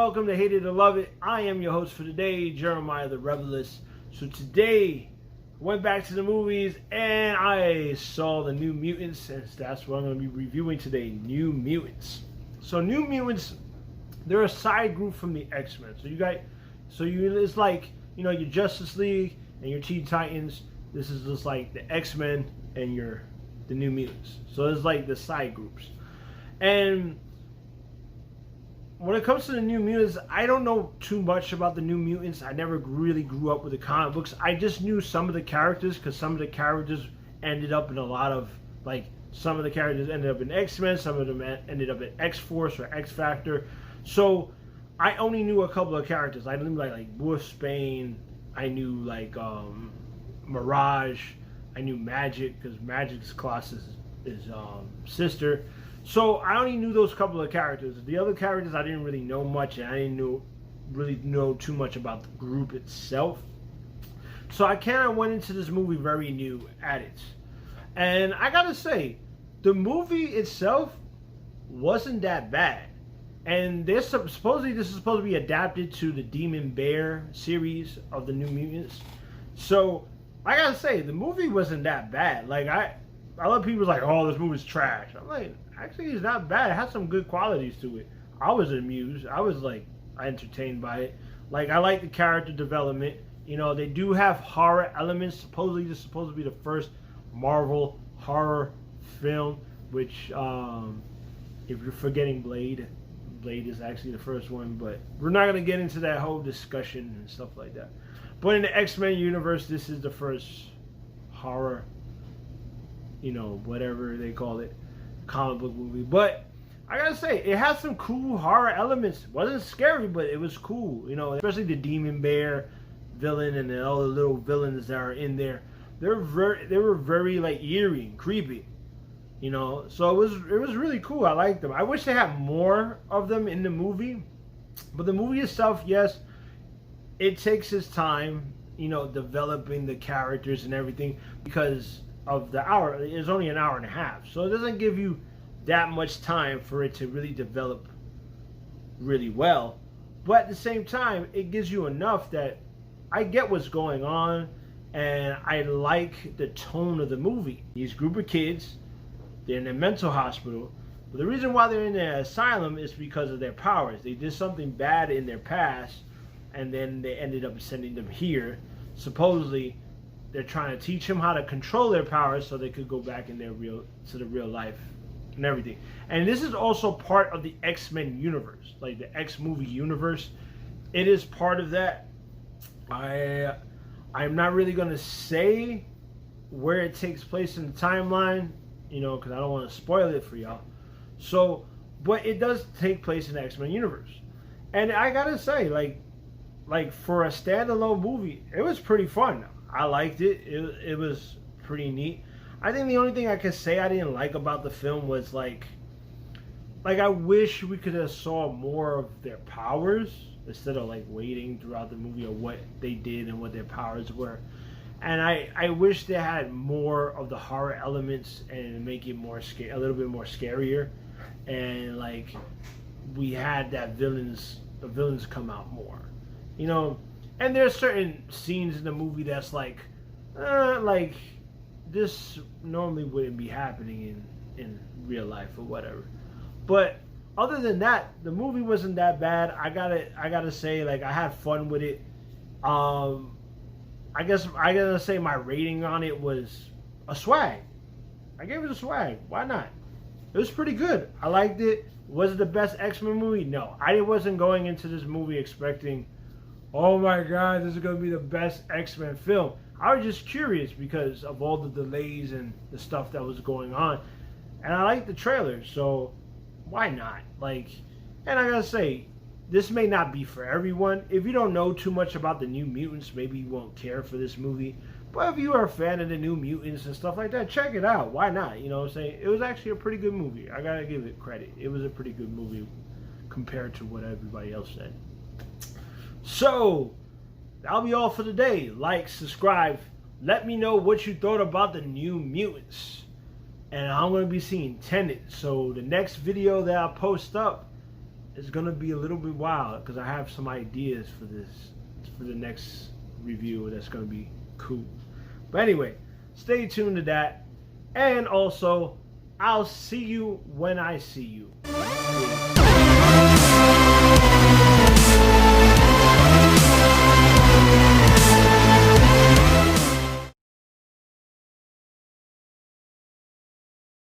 welcome to Hate It or Love It. I am your host for today, Jeremiah the Revelist. So today, I went back to the movies and I saw the New Mutants, and that's what I'm going to be reviewing today, New Mutants. So New Mutants, they're a side group from the X-Men. It's like, your Justice League and your Teen Titans. This is just like the X-Men and the New Mutants. So it's like the side groups. And when it comes to the New Mutants, I don't know too much about the New Mutants. I never really grew up with the comic books. I just knew some of the characters because some of the characters ended up in a lot of, some of the characters ended up in X-Men, some of them ended up in X-Force or X-Factor. So I only knew a couple of characters. I knew like Wolfsbane, I knew Mirage, I knew Magic because Magic's Colossus' sister. So I only knew those couple of characters. The other characters I didn't really know much, and I didn't really know too much about the group itself. So I kind of went into this movie very new at it. And I gotta say, the movie itself wasn't that bad. And supposedly this is supposed to be adapted to the Demon Bear series of the New Mutants. So I gotta say, the movie wasn't that bad. A lot of people like, oh, this movie's trash. I'm like, actually, it's not bad. It has some good qualities to it. I was amused. I was entertained by it. I like the character development. They do have horror elements. Supposedly, this is supposed to be the first Marvel horror film. Which, if you're forgetting Blade is actually the first one. But we're not gonna get into that whole discussion and stuff like that. But in the X-Men universe, this is the first horror, whatever they call it, comic book movie. But I gotta say, it has some cool horror elements. It wasn't scary, but it was cool, especially the Demon Bear villain and all the little villains that are in there. They were very eerie and creepy, so it was really cool. I liked them. I wish they had more of them in the movie, but the movie itself, yes, it takes its time, developing the characters and everything because of the hour. It's only an hour and a half, so it doesn't give you that much time for it to really develop really well. But at the same time, it gives you enough that I get what's going on, and I like the tone of the movie. These group of kids, they're in a mental hospital, but the reason why they're in the asylum is because of their powers. They did something bad in their past, and then they ended up sending them here. Supposedly, they're trying to teach them how to control their powers so they could go back in the real life and everything. And this is also part of the X-Men universe, like the X-movie universe. It is part of that. I'm not really going to say where it takes place in the timeline, because I don't want to spoil it for y'all. So, but it does take place in the X-Men universe. And I got to say, for a standalone movie, it was pretty fun. I liked it. It was pretty neat. I think the only thing I could say I didn't like about the film was I wish we could have saw more of their powers instead of waiting throughout the movie of what they did and what their powers were. And I wish they had more of the horror elements and make it a little bit more scarier, and we had the villains come out more, And there's certain scenes in the movie that's this normally wouldn't be happening in real life or whatever. But other than that, the movie wasn't that bad. I gotta say, I had fun with it. I guess I gotta say my rating on it was a swag. I gave it a swag. Why not? It was pretty good. I liked it. Was it the best X-Men movie? No. I wasn't going into this movie expecting, oh my God, this is going to be the best X-Men film. I was just curious because of all the delays and the stuff that was going on. And I liked the trailer, so why not? And I gotta say, this may not be for everyone. If you don't know too much about the New Mutants, maybe you won't care for this movie. But if you are a fan of the New Mutants and stuff like that, check it out. Why not? You know what I'm saying? It was actually a pretty good movie. I gotta give it credit. It was a pretty good movie compared to what everybody else said. So, that'll be all for today. Like, subscribe. Let me know what you thought about the New Mutants. And I'm going to be seeing Tenet. So, the next video that I post up is gonna be a little bit wild because I have some ideas for the next review that's gonna be cool. But anyway, stay tuned to that, and also I'll see you when I see you.